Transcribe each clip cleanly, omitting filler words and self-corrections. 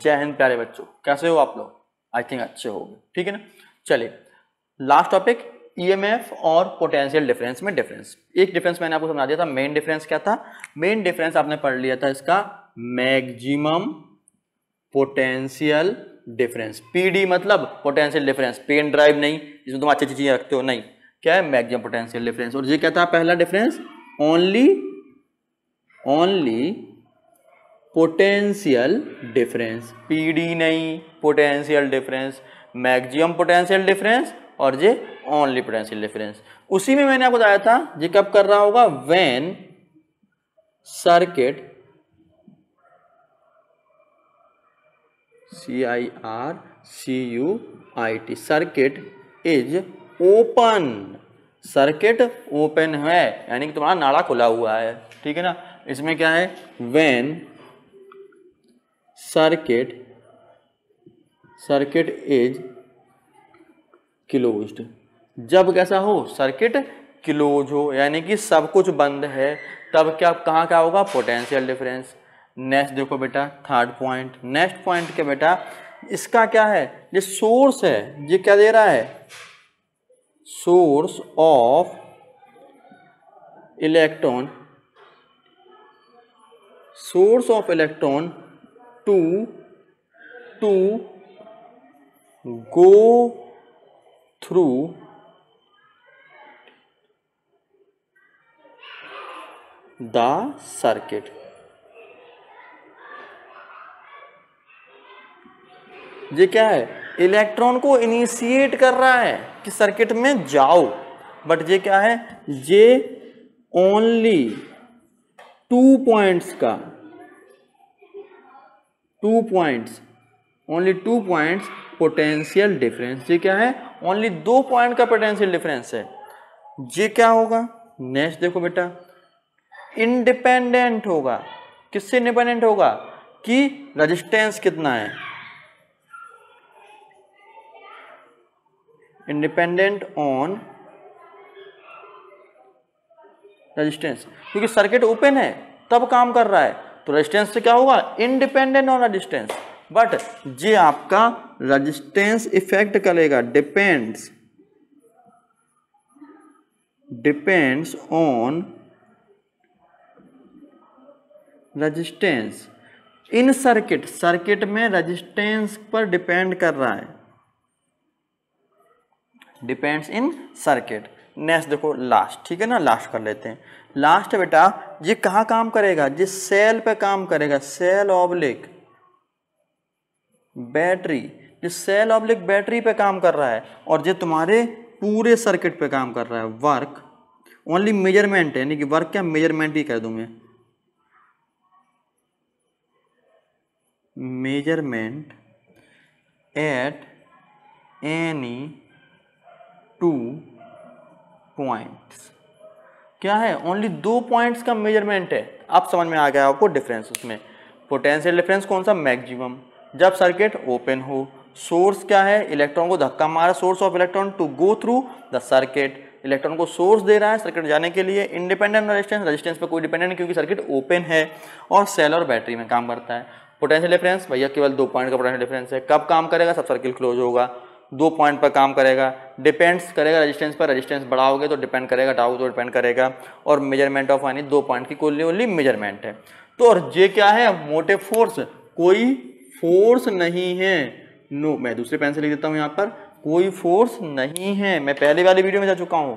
जय हिंद प्यारे बच्चों, कैसे हो आप लोग? आई थिंक अच्छे होंगे, ठीक है ना। चलिए लास्ट टॉपिक, ईएमएफ और पोटेंशियल डिफरेंस में डिफरेंस। एक डिफरेंस मैंने आपको समझा दिया था। मेन डिफरेंस क्या था? मेन डिफरेंस आपने पढ़ लिया था इसका, मैक्सिमम पोटेंशियल डिफरेंस। पीडी मतलब पोटेंशियल डिफरेंस, पेन ड्राइव नहीं जिसमें तुम अच्छी अच्छी चीजें रखते हो, नहीं, क्या है मैक्सिमम पोटेंशियल डिफरेंस। और ये क्या था पहला difference? Only potential difference, PD नहीं, potential difference, maximum potential difference और ये ओनली पोटेंशियल डिफरेंस। उसी में मैंने आपको बताया था ये कब कर रहा होगा? When circuit CIRCUIT circuit is open. Circuit open है यानी कि तुम्हारा नाड़ा खुला हुआ है, ठीक है ना। इसमें क्या है? When circuit is closed. जब कैसा हो? सर्किट क्लोज हो यानी कि सब कुछ बंद है, तब क्या कहाँ क्या होगा? Potential difference. नेक्स्ट देखो बेटा, थर्ड पॉइंट, नेक्स्ट पॉइंट क्या बेटा? इसका क्या है? ये सोर्स है, ये क्या दे रहा है? Source of electron to go through the circuit. ये क्या है? इलेक्ट्रॉन को इनिशिएट कर रहा है कि सर्किट में जाओ, बट ये क्या है? ये ओनली 2 पॉइंट्स का, 2 points, only 2 points potential difference. ये क्या है? ओनली 2 पॉइंट का पोटेंशियल डिफरेंस है। ये क्या होगा? नेक्स्ट देखो बेटा, इंडिपेंडेंट होगा। किससे इंडिपेंडेंट होगा? कि रेजिस्टेंस कितना है, इंडिपेंडेंट ऑन रेजिस्टेंस, क्योंकि सर्किट ओपन है तब काम कर रहा है, तो रेजिस्टेंस से क्या होगा? Independent on resistance. बट ये आपका रेजिस्टेंस इफेक्ट करेगा, depends on resistance in circuit. Circuit में रेजिस्टेंस पर डिपेंड कर रहा है, डिपेंड्स इन सर्किट। नेक्स्ट देखो लास्ट, ठीक है ना, लास्ट कर लेते हैं। लास्ट है बेटा, ये कहाँ काम करेगा? ये सेल पे काम करेगा, सेल ऑब्लिक बैटरी। ये सेल ऑब्लिक बैटरी पे काम कर रहा है और ये तुम्हारे पूरे सर्किट पे काम कर रहा है। वर्क ओनली मेजरमेंट है, यानी कि वर्क क्या? मेजरमेंट ही कर दूं मैं, मेजरमेंट एट एनी 2 पॉइंट्स। क्या है? ओनली 2 पॉइंट्स का मेजरमेंट है। अब समझ में आ गया आपको डिफरेंस उसमें। पोटेंशियल डिफरेंस कौन सा? मैक्सिमम, जब सर्किट ओपन हो। सोर्स क्या है? इलेक्ट्रॉन को धक्का मारा, source of electron to go through the circuit. Electron को सोर्स दे रहा है सर्किट जाने के लिए। इंडिपेंडेंट रेजिस्टेंस, रेजिस्टेंस पे कोई डिपेंडेंट नहीं क्योंकि सर्किट ओपन है और सेल और बैटरी में काम करता है। पोटेंशियल डिफरेंस भैया केवल 2 पॉइंट का पोटेंशियल डिफरेंस है। कब काम करेगा? सब सर्किट क्लोज होगा, 2 पॉइंट पर काम करेगा। डिपेंड्स करेगा रेजिस्टेंस पर, रेजिस्टेंस बढ़ाओगे तो डिपेंड करेगा, डाउ तो डिपेंड करेगा। और मेजरमेंट ऑफ यानी 2 पॉइंट की कुल ओनली मेजरमेंट है। तो और ये क्या है? मोटिव फोर्स, कोई फोर्स नहीं है। नो, मैं दूसरे पेन से लिख देता हूं यहां पर, कोई फोर्स नहीं है। मैं पहले वाली वीडियो में जा चुका हूं।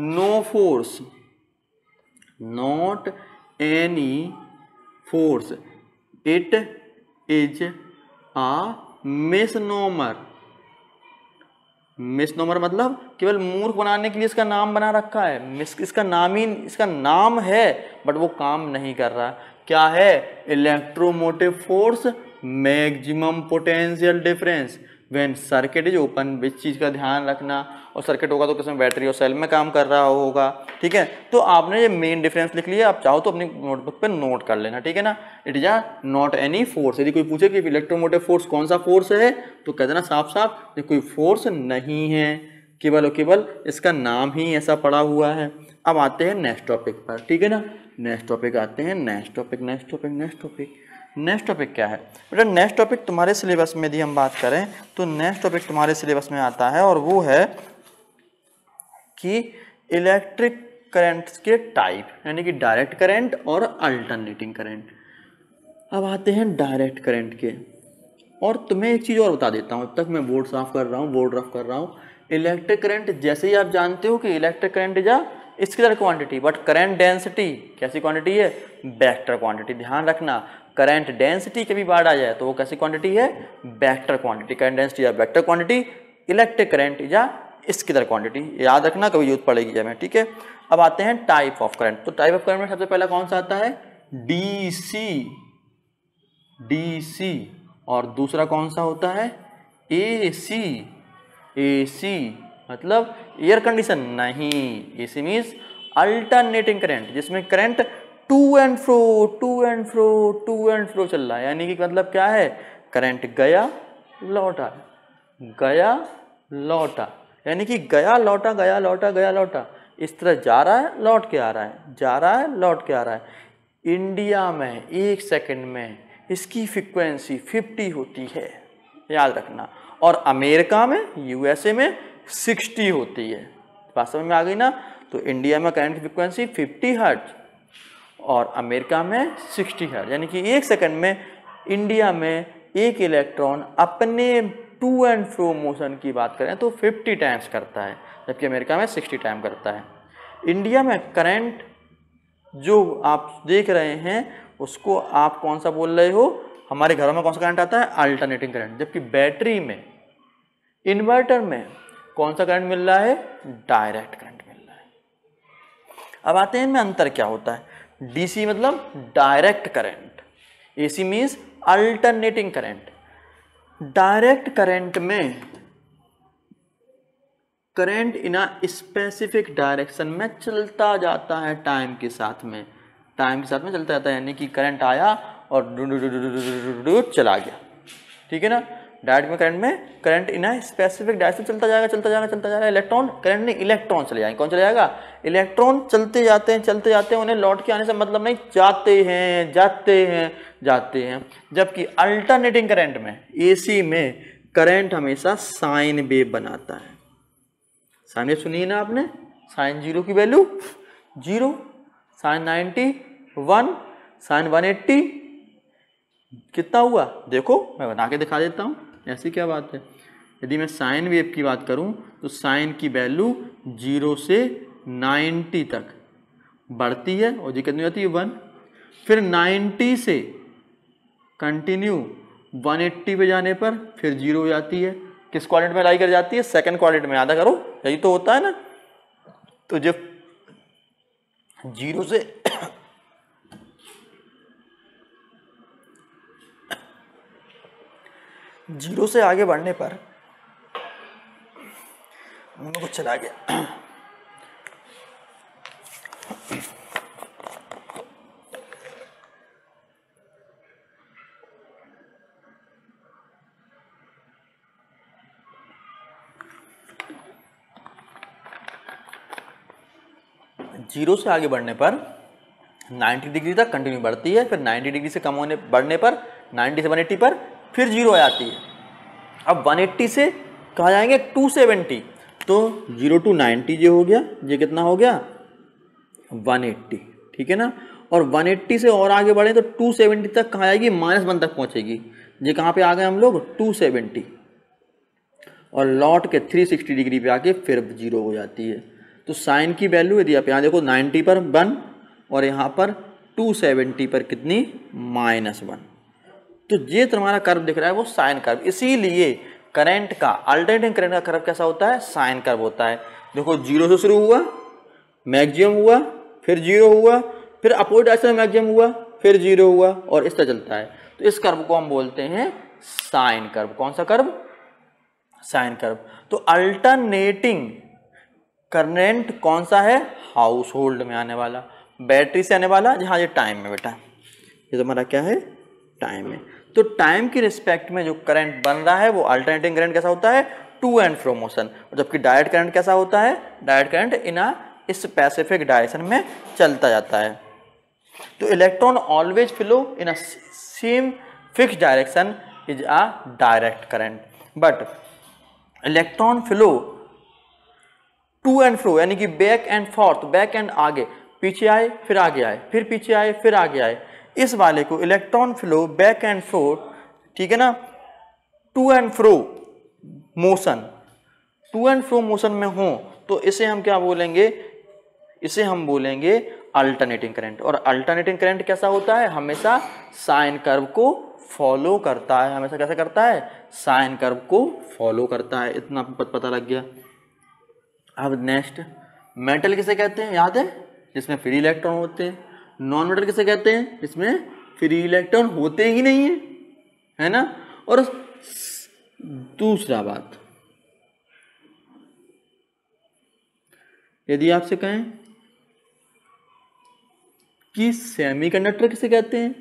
No force, not any force, it is a misnomer. Misnomer मतलब केवल मूर्ख बनाने के लिए इसका नाम बना रखा है। इसका नाम ही, इसका नाम है बट वो काम नहीं कर रहा। क्या है? Electromotive force maximum potential difference when circuit is open. Which चीज का ध्यान रखना, और सर्किट होगा तो किसमें? बैटरी और सेल में काम कर रहा होगा, ठीक है। तो आपने ये मेन डिफरेंस लिख लिया। आप चाहो तो अपनी नोटबुक पे नोट कर लेना, ठीक है ना। It is not any force. यदि कोई पूछे कि इलेक्ट्रोमोटिव फोर्स कौन सा फोर्स है, तो कह देना साफ साफ ये कोई फोर्स नहीं है, केवल और केवल इसका नाम ही ऐसा पड़ा हुआ है। अब आते हैं नेक्स्ट टॉपिक पर, ठीक है ना। नेक्स्ट टॉपिक आते हैं, नेक्स्ट टॉपिक। नेक्स्ट टॉपिक क्या है बेटा? नेक्स्ट टॉपिक तुम्हारे सिलेबस में यदि हम बात करें तो नेक्स्ट टॉपिक तुम्हारे सिलेबस में आता है और वो है कि इलेक्ट्रिक करंट्स के टाइप, यानी कि डायरेक्ट करंट और अल्टरनेटिंग करंट। अब आते हैं डायरेक्ट करंट के, और तुम्हें एक चीज़ और बता देता हूँ, अब तक मैं बोर्ड साफ कर रहा हूँ, बोर्ड रफ कर रहा हूँ। इलेक्ट्रिक करंट जैसे ही आप जानते हो कि electric current is a scalar quantity, but current density कैसी क्वांटिटी है? Vector quantity. ध्यान रखना, करंट डेंसिटी कभी बाढ़ आ जाए तो वो कैसी क्वांटिटी है? Vector quantity. करंट डेंसिटी या vector quantity, electric current is a scalar quantity. याद रखना, कभी यूज पड़ेगी हमें, ठीक है। अब आते हैं टाइप ऑफ करंट। तो टाइप ऑफ करंट में सबसे पहला कौन सा आता है? डीसी। और दूसरा कौन सा होता है? एसी मतलब एयर कंडीशन नहीं, एसी मीन्स अल्टरनेटिंग करंट, जिसमें करंट टू एंड फ्रो चल रहा है। यानी कि मतलब क्या है? करंट गया लौटा, गया लौटा, यानी कि गया लौटा, गया लौटा, गया लौटा, इस तरह जा रहा है लौट के आ रहा है, जा रहा है लौट के आ रहा है। इंडिया में 1 सेकंड में इसकी फ्रीक्वेंसी 50 होती है, याद रखना। और अमेरिका में, यूएसए में 60 होती है। बात समझ में आ गई ना? तो इंडिया में करंट की फ्रीक्वेंसी 50 हर्ट्ज और अमेरिका में 60 हर्ट्ज, यानी कि 1 सेकंड में इंडिया में एक इलेक्ट्रॉन अपने टू एंड फ्रो मोशन की बात करें तो 50 टाइम्स करता है, जबकि अमेरिका में 60 टाइम करता है। इंडिया में करंट जो आप देख रहे हैं उसको आप कौन सा बोल रहे हो? हमारे घरों में कौन सा करंट आता है? Alternating current. जबकि बैटरी में, इन्वर्टर में कौन सा करंट मिल रहा है? डायरेक्ट करंट मिल रहा है। अब आते हैं इनमें अंतर क्या होता है। डीसी मतलब direct current, AC means alternating current. Direct current में current in a specific direction में चलता जाता है, टाइम के साथ में चलता जाता है, यानी कि करंट आया और चला गया, ठीक है ना। डायरेक्ट में current in a specific direction चलता जाएगा। इलेक्ट्रॉन करंट नहीं, इलेक्ट्रॉन चले जाएंगे। कौन चले जाएगा? इलेक्ट्रॉन चलते जाते हैं, उन्हें लौट के आने से मतलब नहीं, जाते हैं। जबकि अल्टरनेटिंग करंट में, एसी में करंट हमेशा साइन वेव बनाता है। साइन वेव सुनिए ना आपने, साइन 0 की वैल्यू 0, साइन 90 1, साइन 180 कितना हुआ? देखो मैं बना के दिखा देता हूँ, ऐसी क्या बात है। यदि मैं साइन वेव की बात करूँ तो साइन की वैल्यू 0 से 90 तक बढ़ती है और जी कितनी होती है? 1। फिर 90 से कंटिन्यू 180 पे जाने पर फिर 0 हो जाती है। किस क्वाड्रेंट में लाई कर जाती है? सेकंड क्वाड्रेंट में। आधा करो, यही तो होता है ना। तो जब 0 से आगे बढ़ने पर कुछ चला गया। 0 से आगे बढ़ने पर 90 डिग्री तक कंटिन्यू बढ़ती है, फिर 90 डिग्री से कम बढ़ने पर 90 से 180 पर फिर 0 आ जाती है। अब 180 से कहाँ जाएंगे? 270। तो 0 to 90 ये हो गया, ये कितना हो गया? 180, ठीक है ना। और 180 से और आगे बढ़े तो 270 तक कहाँ आएगी? -1 तक पहुँचेगी। ये कहाँ पे आ गए हम लोग? 270। और लौट के 360 डिग्री पे आके फिर 0 हो जाती है। तो साइन की वैल्यू यदि आप यहाँ देखो 90 पर 1 और यहाँ पर 270 पर कितनी? -1। तो ये तुम्हारा कर्व दिख रहा है वो साइन कर्व। इसीलिए करंट का, अल्टरनेटिंग करंट का कर्व कैसा होता है? साइन कर्व होता है। देखो 0 से शुरू हुआ, मैक्सिमम हुआ, फिर 0 हुआ, फिर अपोजिट डायरेक्शन में मैक्सिमम हुआ, फिर 0 हुआ और इस तरह चलता है। तो इस कर्व को हम बोलते हैं साइन कर्व। कौन सा कर्व? Sine curve. तो अल्टरनेटिंग करंट कौन सा है? हाउस होल्ड में आने वाला, बैटरी से आने वाला, जहाँ ये टाइम में बेटा, ये तुम्हारा क्या है? टाइम में। तो टाइम की रिस्पेक्ट में जो करंट बन रहा है वो अल्टरनेटिंग करंट कैसा होता है? To and fro motion. और जबकि डायरेक्ट करंट कैसा होता है? Direct current in a specific direction में चलता जाता है। तो electron always flow in a same fix direction is a direct current, but electron flow to and fro यानी कि back and forth, back and आगे, पीछे आए फिर आगे आए, फिर पीछे आए फिर आगे आए, इस वाले को electron flow back and forth, ठीक है ना, to and fro motion, to and fro motion में हो तो इसे हम क्या बोलेंगे, इसे हम बोलेंगे अल्टरनेटिंग करंट। और अल्टरनेटिंग करंट कैसा होता है, हमेशा साइन कर्व को फॉलो करता है, हमेशा कैसे करता है, साइन कर्व को फॉलो करता है। इतना पता लग गया। अब नेक्स्ट, मेटल किसे कहते हैं, याद है, जिसमें फ्री इलेक्ट्रॉन होते हैं। नॉन मेटल किसे कहते हैं, जिसमें फ्री इलेक्ट्रॉन होते ही नहीं है ना। और दूसरा बात, यदि आपसे कहें कि सेमीकंडक्टर किसे कहते हैं,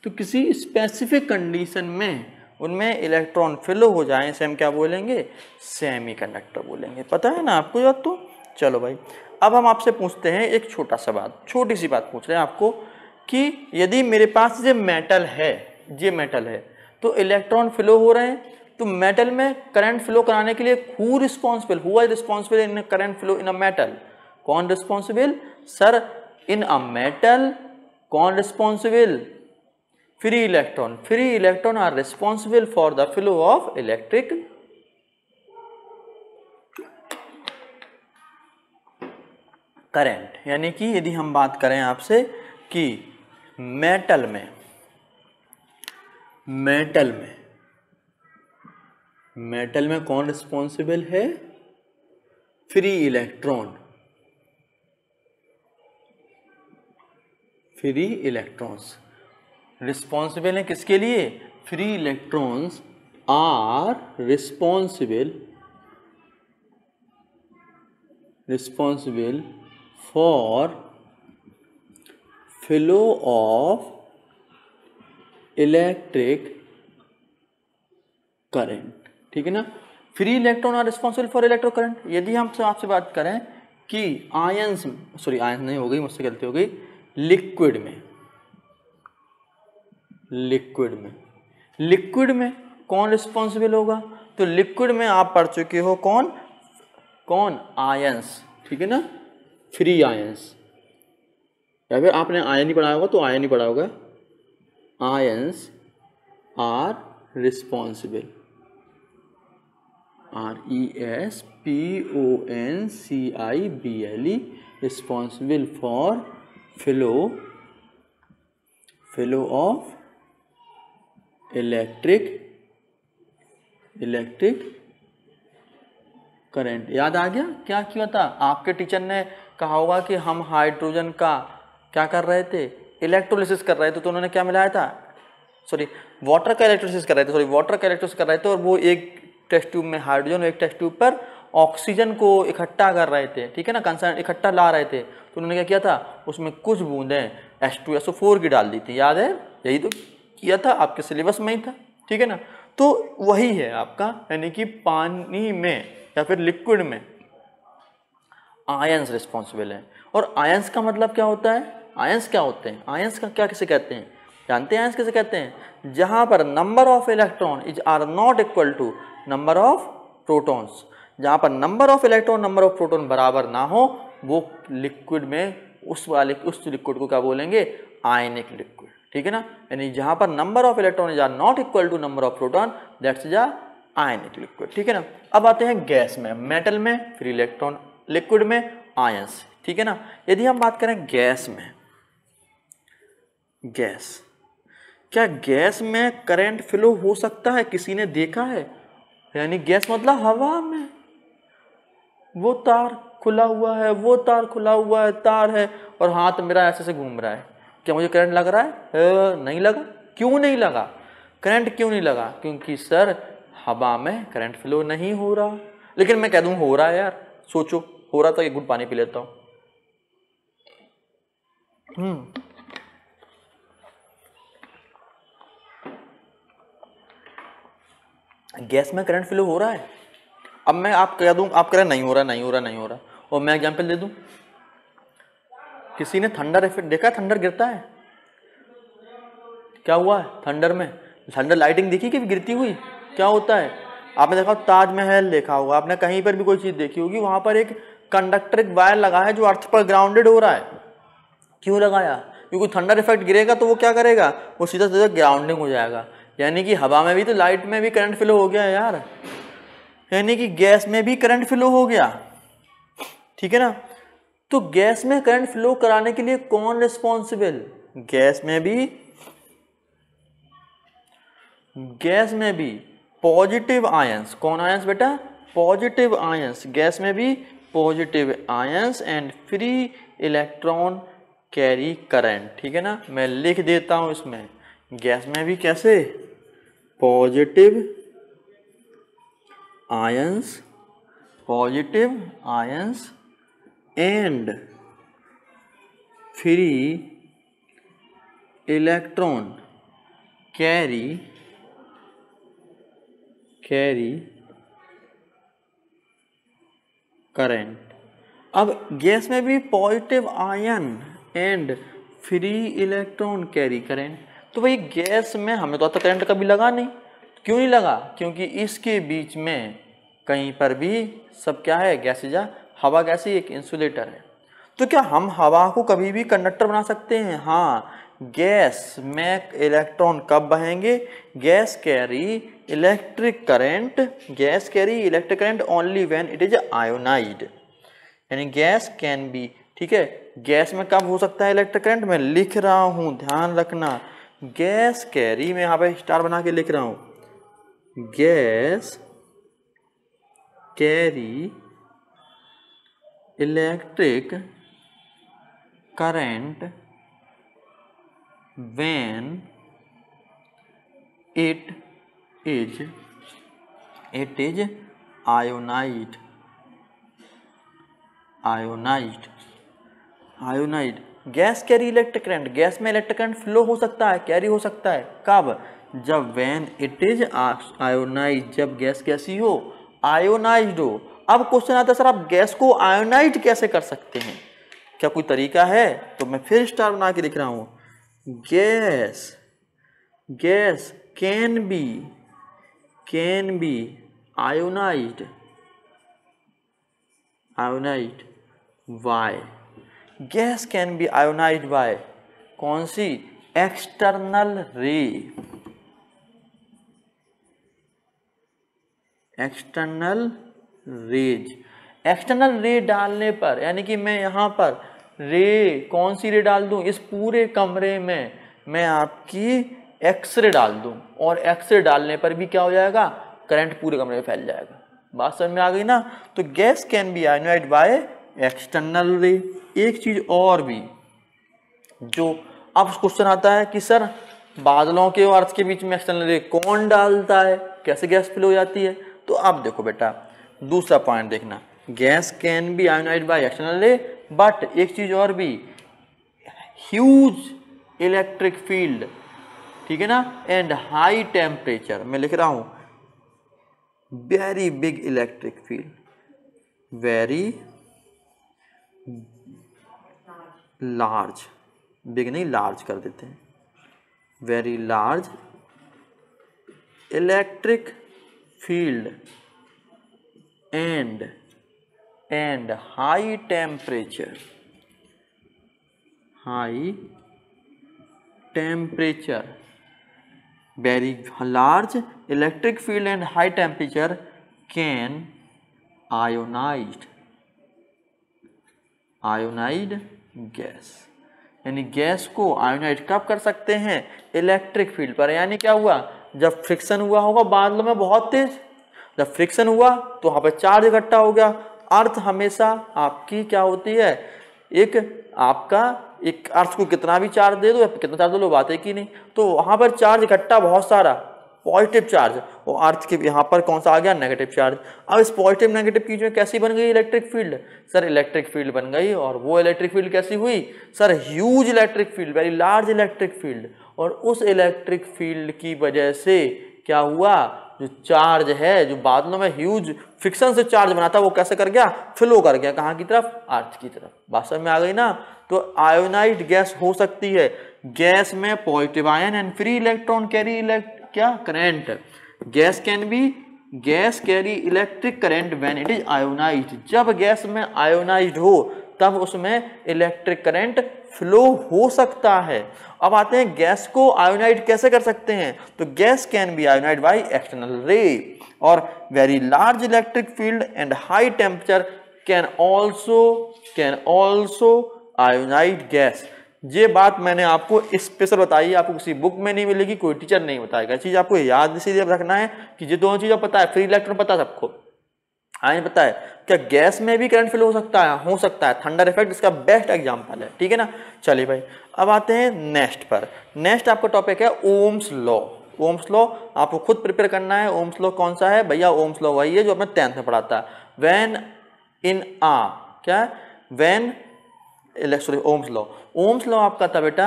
तो किसी स्पेसिफिक कंडीशन में उनमें इलेक्ट्रॉन फ्लो हो जाए, इसे हम क्या बोलेंगे, सेमीकंडक्टर बोलेंगे। पता है ना आपको बात। तो चलो भाई, अब हम आपसे पूछते हैं एक छोटा सा बात, छोटी सी बात पूछ रहे हैं आपको कि यदि मेरे पास ये मेटल है तो इलेक्ट्रॉन फ्लो हो रहे हैं, तो मेटल में करंट फ्लो कराने के लिए who responsible in current flow in a metal, कौन responsible sir, in a metal कौन responsible, free electron are responsible for the flow of electric current. यानी कि यदि हम बात करें आपसे कि मेटल में कौन रिस्पॉन्सिबल है, फ्री इलेक्ट्रॉन्स रिस्पॉन्सिबल है किसके लिए, free electrons are responsible for flow of electric current, ठीक है ना। Free electron are responsible for electric current. यदि हम आपसे बात करें कि आयंस नहीं हो गई, मुझसे गलती हो गई, लिक्विड में कौन रिस्पॉन्सिबल होगा, तो लिक्विड में आप पढ़ चुके हो कौन आयंस, ठीक है ना, फ्री आयंस, या फिर आपने आयन ही पढ़ा होगा तो आयन ही पढ़ा होगा, ions are responsible, RESPONCIBLE responsible for flow of electric current. याद आ गया क्या किया था, आपके टीचर ने कहा होगा कि हम हाइड्रोजन का क्या कर रहे थे, इलेक्ट्रोलिसिस कर रहे थे, तो उन्होंने क्या मिलाया था, वाटर का इलेक्ट्रोलिसिस कर रहे थे, और वो एक टेस्ट ट्यूब में हाइड्रोजन और एक टेस्ट ट्यूब पर ऑक्सीजन को इकट्ठा कर रहे थे, ठीक है ना, कंसर्न इकट्ठा ला रहे थे। तो उन्होंने क्या किया था, उसमें कुछ बूंदें H2SO4 की डाल दी थी, याद है, यही तो किया था, आपके सिलेबस में ही था, ठीक है ना। तो वही है आपका, यानी कि पानी में या फिर लिक्विड में आयंस रिस्पॉन्सिबल है। और आयंस का मतलब क्या होता है, आयंस क्या होते हैं, आयंस का क्या किसे कहते हैं, जानते हैं आयंस किसे कहते हैं, जहां पर number of electron is are not equal to number of protons, जहां पर number of electron number of proton बराबर ना हो, वो लिक्विड में उस लिक्विड को क्या बोलेंगे, आयनिक लिक्विड, ठीक है ना। यानी जहां पर number of electron is are not equal to number of proton, that's is a ionic liquid, ठीक है ना। अब आते हैं गैस में, मेटल में फ्री इलेक्ट्रॉन, लिक्विड में आयंस, ठीक है ना। यदि हम बात करें गैस में, क्या गैस में करंट फ्लो हो सकता है, किसी ने देखा है, यानी गैस मतलब हवा में वो तार खुला हुआ है, तार है और हाथ मेरा ऐसे से घूम रहा है, क्या मुझे करंट लग रहा है, नहीं लगा। क्यों नहीं लगा, करंट क्यों नहीं लगा, क्योंकि सर हवा में करंट फ्लो नहीं हो रहा। लेकिन मैं कह दूं हो रहा है यार, सोचो हो रहा तो एक घूंट पानी पी लेता हूं। गैस में करंट फ्लो हो रहा है। अब मैं आप कह दूं, आप कह रहे नहीं हो रहा, और मैं एग्जांपल दे दूं, किसी ने थंडर इफेक्ट देखा है, थंडर गिरता है, क्या हुआ है थंडर में? थंडर लाइटिंग देखी कि गिरती हुई? क्या होता है? आपने देखा ताजमहल देखा होगा, आपने कहीं पर भी कोई चीज़ देखी होगी, वहाँ पर एक कंडक्टर, एक वायर लगा है जो अर्थ पर ग्राउंडेड हो रहा है। क्यों लगाया? क्योंकि थंडर इफेक्ट गिरेगा तो वो क्या करेगा, वो सीधा सीधा ग्राउंडिंग हो जाएगा। यानी कि हवा में भी तो लाइट में भी करंट फ्लो हो गया यार, यानी कि गैस में भी करंट फ्लो हो गया, ठीक है ना। तो गैस में करंट फ्लो कराने के लिए कौन रिस्पॉन्सिबल? गैस में भी पॉजिटिव आयंस, कौन आयंस बेटा? पॉजिटिव आयंस, गैस में भी positive ions and free electron carry current, ठीक है ना। मैं लिख देता हूं इसमें, गैस में भी कैसे? Positive ions and free electron carry current. अब गैस में भी positive ion and free electron carry current, तो भाई गैस में हमें तो करंट कभी लगा नहीं। क्यों नहीं लगा? क्योंकि इसके बीच में कहीं पर भी सब क्या है, गैसेज। हवा कैसी? एक इंसुलेटर है। तो क्या हम हवा को कभी भी कंडक्टर बना सकते हैं? हाँ, गैस में इलेक्ट्रॉन कब बहेंगे? Gas carry electric current only when it is ionized, यानी गैस कैन बी, ठीक है। गैस में कब हो सकता है इलेक्ट्रिक करंट? मैं लिख रहा हूं, ध्यान रखना। गैस कैरी, मैं यहां पे स्टार बना के लिख रहा हूं, gas carry electric current when it is ionized। Gas carry electric current, gas में इलेक्ट्रिक करंट फ्लो हो सकता है, कैरी हो सकता है। कब? जब when it is ionized, जब गैस कैसी हो? आयोनाइज्ड हो। अब क्वेश्चन आता है सर आप गैस को आयोनाइज्ड कैसे कर सकते हैं? क्या कोई तरीका है? तो मैं फिर स्टार बना के लिख रहा हूं, gas can be ionized why. Gas can be ionized by कौन सी? एक्सटर्नल रे डालने पर, यानी कि मैं यहां पर रे, कौन सी रे डाल दूं? इस पूरे कमरे में मैं आपकी एक्सरे डाल दूं, और एक्सरे डालने पर भी क्या हो जाएगा? करंट पूरे कमरे में फैल जाएगा। बात समझ में आ गई ना। तो gas can be ionized bye external रे। एक चीज और भी जो अब क्वेश्चन आता है कि सर बादलों के और अर्थ के बीच में एक्सटर्नल रे कौन डालता है, कैसे गैस फ्लो हो जाती है? तो अब देखो बेटा, दूसरा पॉइंट देखना, gas can be ionized bye external रे, बट एक चीज और भी, ह्यूज इलेक्ट्रिक फील्ड, ठीक है ना, एंड हाई टेम्परेचर। मैं लिख रहा हूं very big electric field, very large, big नहीं लार्ज कर देते हैं, very large electric field and high temperature, very large electric field and high temperature can ionized gas, यानी गैस को आयोनाइज कब कर सकते हैं? इलेक्ट्रिक फील्ड पर। यानी क्या हुआ? जब फ्रिक्शन हुआ होगा बादलों में बहुत तेज, जब फ्रिक्शन हुआ तो वहां पर चार्ज इकट्ठा हो गया। अर्थ हमेशा आपकी क्या होती है, एक अर्थ को कितना भी चार्ज दे दो या कितना चार्ज दे लो, बात है कि नहीं, तो वहां पर चार्ज इकट्ठा बहुत सारा, पॉजिटिव चार्ज, और अर्थ के यहाँ पर कौन सा आ गया? Negative charge. अब इस पॉजिटिव नेगेटिव की जो कैसी बन गई electric field? Sir electric field बन गई, और वो इलेक्ट्रिक फील्ड कैसी हुई? Sir huge electric field, very large electric field. और उस इलेक्ट्रिक फील्ड की वजह से क्या हुआ? जो चार्ज है, जो बादलों में ह्यूज फ्रिक्शन से चार्ज बनाता है, वो कैसे कर गया, फ्लो कर गया कहाँ की तरफ, अर्थ की तरफ। बात समझ में आ गई ना। तो आयोनाइज्ड गैस हो सकती है, गैस में positive ion and free electron carry क्या current. Gas carry electric current when it is ionized. जब गैस में आयोनाइज्ड हो तब उसमें इलेक्ट्रिक करंट फ्लो हो सकता है। अब आते हैं गैस को आयोनाइड कैसे कर सकते हैं। तो gas can be ionized by external ray और very large electric field and high temperature can also ionized gas. ये बात मैंने आपको स्पेशल बताई है, आपको किसी बुक में नहीं मिलेगी, कोई टीचर नहीं बताएगा। चीज आपको याद इसीलिए रखना है कि ये दोनों चीजें पता है, फ्री इलेक्ट्रॉन पता है सबको, आयन पता है। क्या गैस में भी करंट फ्लो हो सकता है, थंडर इफेक्ट इसका बेस्ट एग्जांपल है, ठीक है ना। चलिए भाई, अब आते हैं नेक्स्ट पर। नेक्स्ट आपका टॉपिक है ओम्स लॉ। ओम्स लॉ आपको खुद प्रिपेयर करना है। ओम्स लॉ कौन सा है भैया, ओम्स लॉ वही है जो अपने 10th में पढ़ाता है। ओम्स लॉ, ओम्स लॉ आपका था बेटा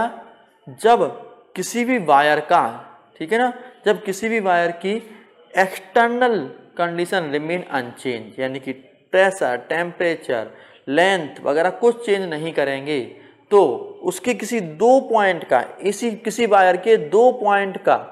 जब किसी भी वायर का, ठीक है ना, जब किसी भी वायर की एक्सटर्नल कंडीशन रिमेन अनचेंज, यानी कि प्रेशर, टेम्परेचर, लेंथ वगैरह कुछ चेंज नहीं करेंगे, तो उसके किसी 2 पॉइंट का, किसी वायर के 2 पॉइंट का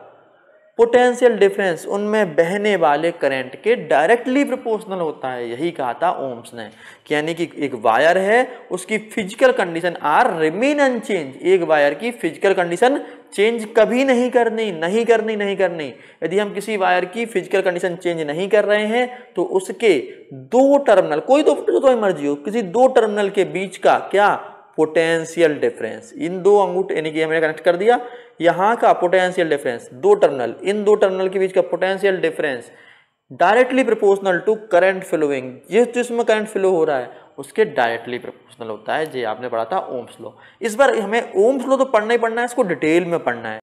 पोटेंशियल डिफरेंस उनमें बहने वाले करंट के डायरेक्टली प्रोपोर्शनल होता है। यही कहा था ओम्स ने, कि यानी कि एक वायर है, उसकी physical condition are remain unchanged. एक वायर की फिजिकल कंडीशन चेंज कभी नहीं करनी। यदि हम किसी वायर की फिजिकल कंडीशन चेंज नहीं कर रहे हैं तो उसके 2 टर्मिनल, कोई तो मर्जी हो, किसी 2 टर्मिनल के बीच का क्या पोटेंशियल डिफरेंस, इन 2 अंगूठे यानी कि हमने कनेक्ट कर दिया, यहाँ का पोटेंशियल डिफरेंस 2 टर्मिनल, इन 2 टर्मिनल के बीच का potential difference directly proportional to current flowing. जिसमें करंट फ्लो हो रहा है उसके डायरेक्टली प्रोपोर्शनल होता है। ये आपने पढ़ा था ओम्स लॉ। इस बार हमें ओम्स लॉ तो पढ़ना ही पढ़ना है, इसको डिटेल में पढ़ना है।